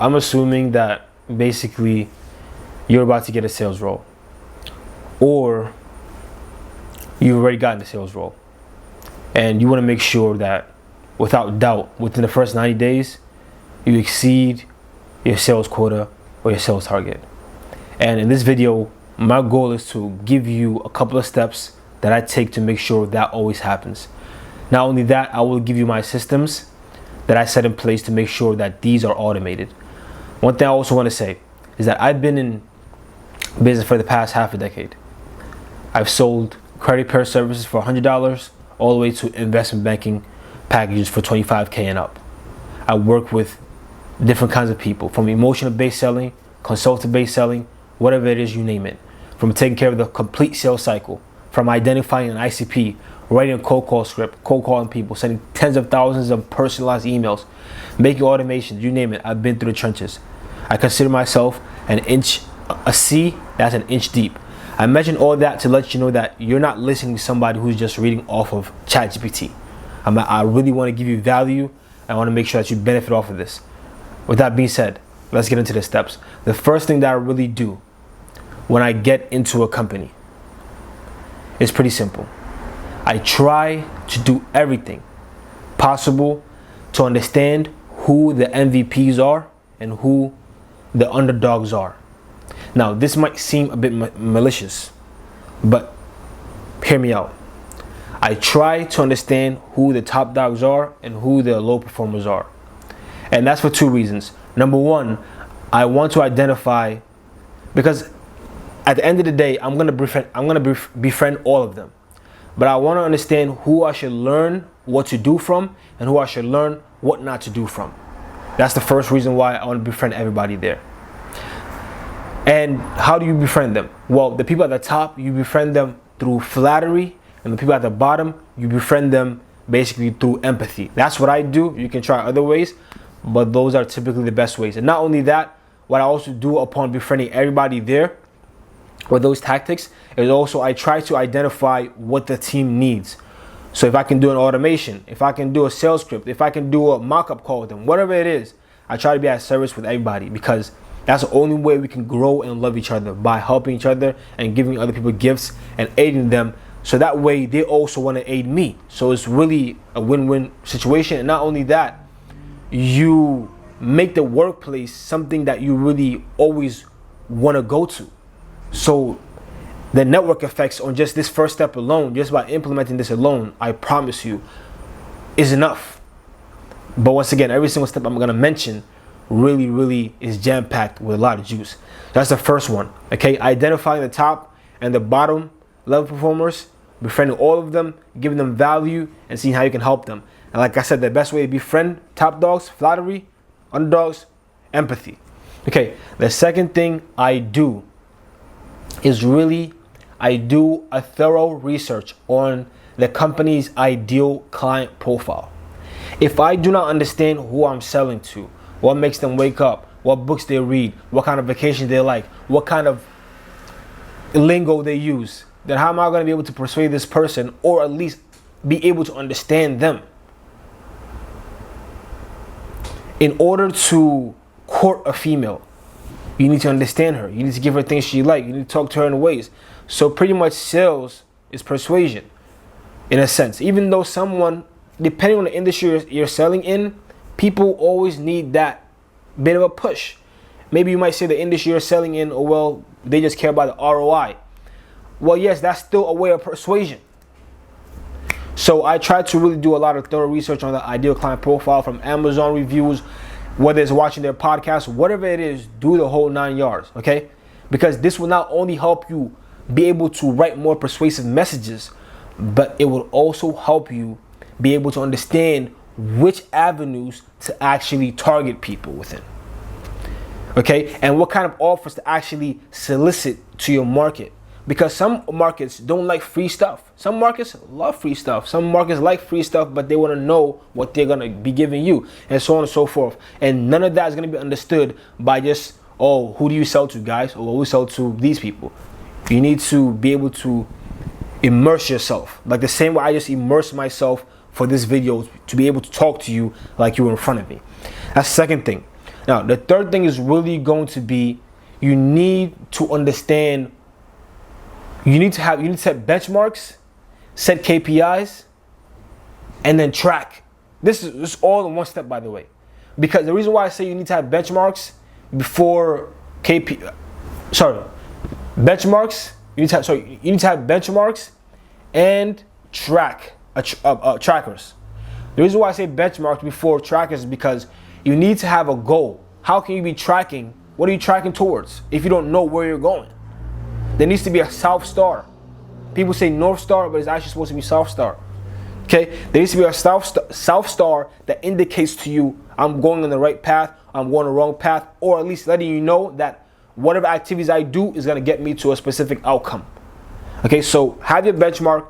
I'm assuming that basically you're about to get a sales role, or you've already gotten the sales role, and you want to make sure that without doubt within the first 90 days you exceed your sales quota or your sales target. And in this video, my goal is to give you a couple of steps that I take to make sure that always happens. Not only that, I will give you my systems that I set in place to make sure that these are automated. One thing I also want to say is that I've been in business for the past half a decade. I've sold credit repair services for $100 all the way to investment banking packages for $25K and up. I work with different kinds of people, from emotional based selling, consultative based selling, whatever it is, you name it. From taking care of the complete sales cycle, from identifying an ICP, writing a cold call script, cold calling people, sending tens of thousands of personalized emails, making automations, you name it. I've been through the trenches. I consider myself a C that's an inch deep. I mention all that to let you know that you're not listening to somebody who's just reading off of ChatGPT. I really want to give you value. I want to make sure that you benefit off of this. With that being said, let's get into the steps. The first thing that I really do when I get into a company is pretty simple. I try to do everything possible to understand who the MVPs are and who the underdogs are. Now, this might seem a bit malicious, but hear me out. I try to understand who the top dogs are and who the low performers are. And that's for two reasons. Number one, I want to identify, because at the end of the day, I'm gonna befriend all of them. But I want to understand who I should learn what to do from and who I should learn what not to do from. That's the first reason why I want to befriend everybody there. And how do you befriend them? Well, the people at the top, you befriend them through flattery, and the people at the bottom, you befriend them basically through empathy. That's what I do. You can try other ways, but those are typically the best ways. And not only that, what I also do upon befriending everybody there with those tactics is also I try to identify what the team needs. So if I can do an automation, if I can do a sales script, if I can do a mock-up call with them, whatever it is, I try to be at service with everybody, because that's the only way we can grow and love each other, by helping each other and giving other people gifts and aiding them. So that way they also want to aid me. So it's really a win-win situation. And not only that, you make the workplace something that you really always want to go to. So the network effects on just this first step alone, just by implementing this alone, I promise you, is enough. But once again, every single step I'm going to mention really is jam-packed with a lot of juice. That's the first one. Okay, identifying the top and the bottom level performers, befriending all of them, giving them value, and seeing how you can help them. And like I said, the best way to befriend top dogs, flattery, underdogs, empathy. Okay, the second thing I do is I do a thorough research on the company's ideal client profile. If I do not understand who I'm selling to, what makes them wake up, what books they read, what kind of vacations they like, what kind of lingo they use, then how am I going to be able to persuade this person, or at least be able to understand them? In order to court a female, you need to understand her. You need to give her things she likes. You need to talk to her in ways. So pretty much sales is persuasion, in a sense. Even though someone, depending on the industry you're selling in, people always need that bit of a push. Maybe you might say the industry you're selling in, oh well, they just care about the ROI. Well, yes, that's still a way of persuasion. So I try to really do a lot of thorough research on the ideal client profile, from Amazon reviews, whether it's watching their podcast, whatever it is, do the whole 9 yards, okay? Because this will not only help you be able to write more persuasive messages, but it will also help you be able to understand which avenues to actually target people within. Okay, and what kind of offers to actually solicit to your market. Because some markets don't like free stuff. Some markets love free stuff. Some markets like free stuff, but they want to know what they're going to be giving you, and so on and so forth. And none of that is going to be understood by just, oh, who do you sell to, guys? Or we sell to these people. You need to be able to immerse yourself. Like the same way I just immersed myself for this video, to be able to talk to you like you were in front of me. That's the second thing. Now, Now, the third thing is really going to be, you need to understand, you need to set benchmarks, set KPIs, and then track. This is all in one step, by the way. Because the reason why I say you need to have benchmarks before benchmarks, you need to have benchmarks and trackers. The reason why I say benchmarks before trackers is because you need to have a goal. How can you be tracking? What are you tracking towards if you don't know where you're going? There needs to be a South Star. People say North Star, but it's actually supposed to be South Star. Okay? There needs to be a South Star that indicates to you, I'm going on the right path, I'm going the wrong path, or at least letting you know that whatever activities I do is going to get me to a specific outcome. Okay, so have your benchmark,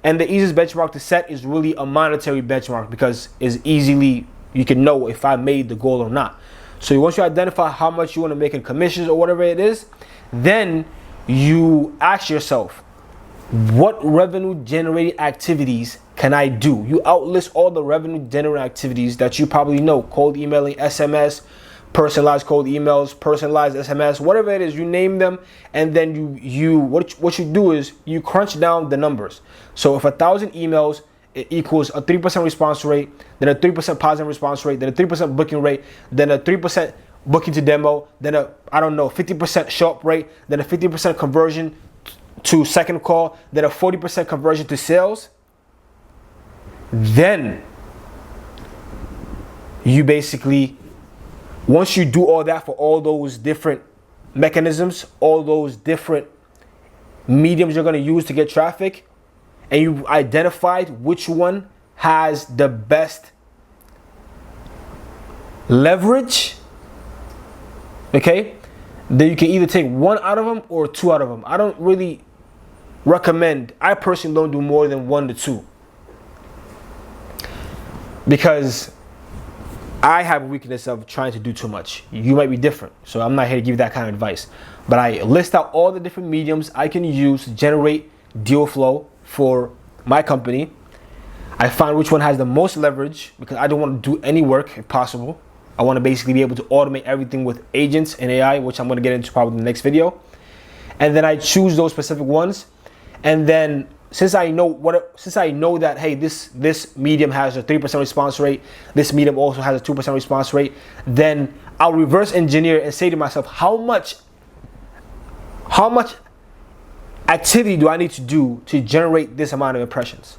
and the easiest benchmark to set is really a monetary benchmark, because it's easily, you can know if I made the goal or not. So once you identify how much you want to make in commissions or whatever it is, then you ask yourself, what revenue generating activities can I do? You outlist all the revenue generating activities that you probably know: cold emailing, SMS, personalized cold emails, personalized SMS, whatever it is, you name them, and then what you do is you crunch down the numbers. So if 1,000 emails, it equals a 3% response rate, then a 3% positive response rate, then a 3% booking rate, then a 3% booking to demo, then a 50% show up rate, then a 50% conversion to second call, then a 40% conversion to sales. Then you basically, once you do all that for all those different mechanisms, all those different mediums you're going to use to get traffic, and you identified which one has the best leverage, okay, then you can either take one out of them or two out of them. I don't really recommend, I personally don't do more than 1 to 2, because I have a weakness of trying to do too much. You might be different, so I'm not here to give you that kind of advice. But I list out all the different mediums I can use to generate deal flow for my company. I find which one has the most leverage, because I don't want to do any work if possible. I want to basically be able to automate everything with agents and AI, which I'm going to get into probably in the next video. And then I choose those specific ones. And then since I know that, hey, this medium has a 3% response rate, this medium also has a 2% response rate, then I'll reverse engineer and say to myself, how much activity do I need to do to generate this amount of impressions?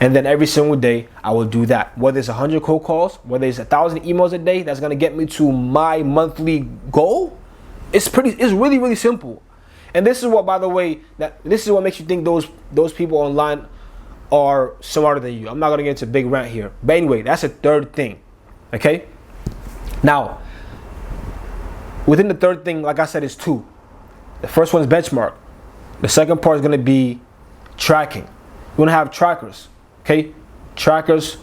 And then every single day I will do that. Whether it's 100 cold calls, whether it's 1,000 emails a day, that's gonna get me to my monthly goal. It's really, really simple. And this is what, by the way, this is what makes you think those people online are smarter than you. I'm not gonna get into a big rant here. But anyway, that's a third thing. Okay? Now, within the third thing, like I said, is 2. The first one is benchmark. The second part is gonna be tracking. You wanna have trackers. Okay, trackers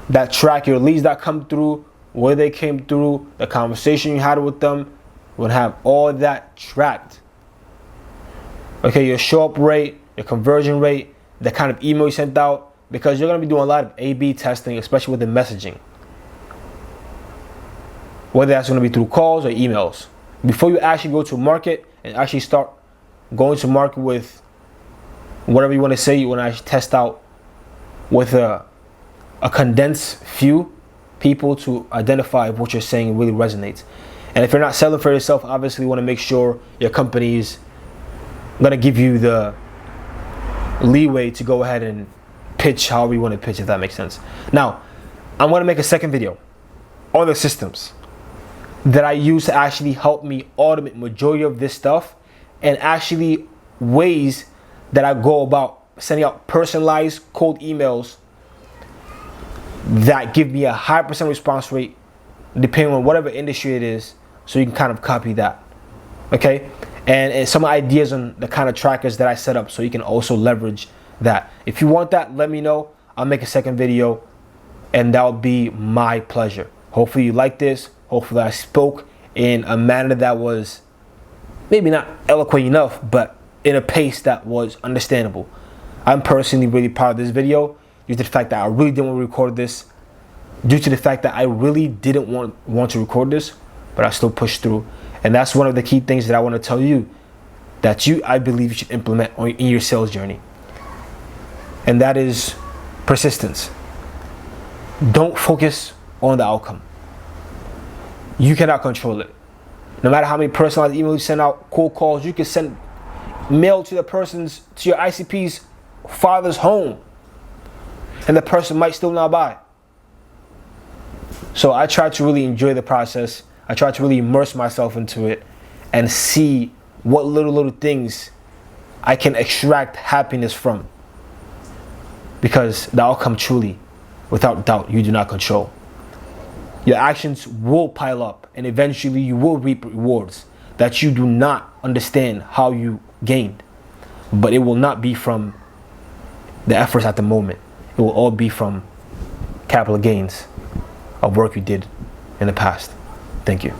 that track your leads that come through, where they came through, the conversation you had with them. You want to have all that tracked. Okay, your show up rate, your conversion rate, the kind of email you sent out, because you're going to be doing a lot of A/B testing, especially with the messaging. Whether that's going to be through calls or emails. Before you actually go to market and actually start going to market with whatever you want to say, you want to actually test out with a condensed few people to identify if what you're saying really resonates. And if you're not selling for yourself, obviously you want to make sure your company is going to give you the leeway to go ahead and pitch however you want to pitch, if that makes sense. Now, I'm going to make a second video on the systems that I use to actually help me automate majority of this stuff, and actually ways that I go about sending out personalized cold emails that give me a high percent response rate depending on whatever industry it is, so you can kind of copy that. Okay, and some ideas on the kind of trackers that I set up, so you can also leverage that. If you want that, let me know. I'll make a second video, and that will be my pleasure. Hopefully you like this. Hopefully I spoke in a manner that was maybe not eloquent enough, but in a pace that was understandable. I'm personally really proud of this video, due to the fact that I really didn't want to record this, due to the fact that I really didn't want to record this. but I still push through. And that's one of the key things that I want to tell you that I believe you should implement in your sales journey. And that is persistence. Don't focus on the outcome. You cannot control it. No matter how many personalized emails you send out, cold calls, you can send mail to your ICP's father's home, and the person might still not buy. So I try to really enjoy the process. I try to really immerse myself into it and see what little things I can extract happiness from. Because the outcome truly, without doubt, you do not control. Your actions will pile up, and eventually you will reap rewards that you do not understand how you gained. But it will not be from the efforts at the moment. It will all be from capital gains of work you did in the past. Thank you.